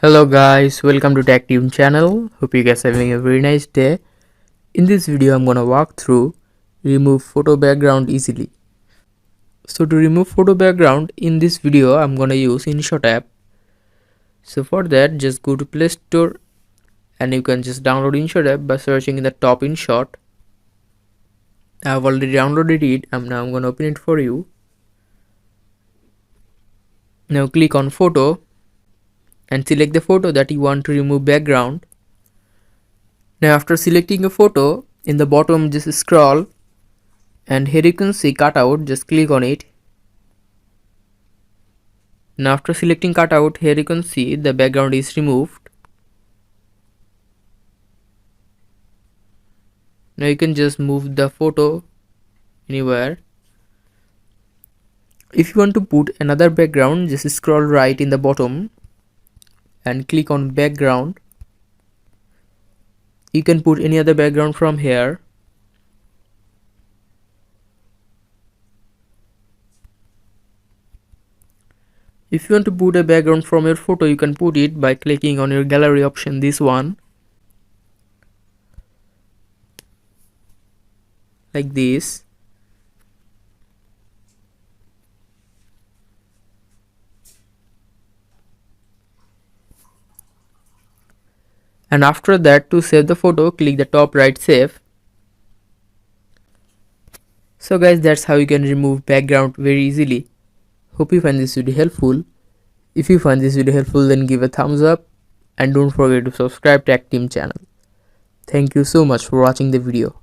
Hello guys, welcome to Tech Team channel. Hope you guys are having a very nice day. In this video I'm gonna walk through remove photo background easily. So to remove photo background in this video I'm gonna use InShot app. So for that just go to Play Store and you can just download InShot app by searching in the top InShot. I've already downloaded it and now I'm gonna open it for you. Now click on photo and select the photo that you want to remove background. Now after selecting a photo, in the bottom just scroll and here you can see cutout, just click on it. Now after selecting cutout, here you can see the background is removed. Now you can just move the photo anywhere. If you want to put another background, just scroll right in the bottom and click on background. You can put any other background from here. If you want to put a background from your photo, you can put it by clicking on your gallery option, this one, like this. And after that, to save the photo, click the top right save. So guys, that's how you can remove background very easily. Hope you find this video helpful. If you find this video helpful, then give a thumbs up and don't forget to subscribe to Tech Team channel. Thank you so much for watching the video.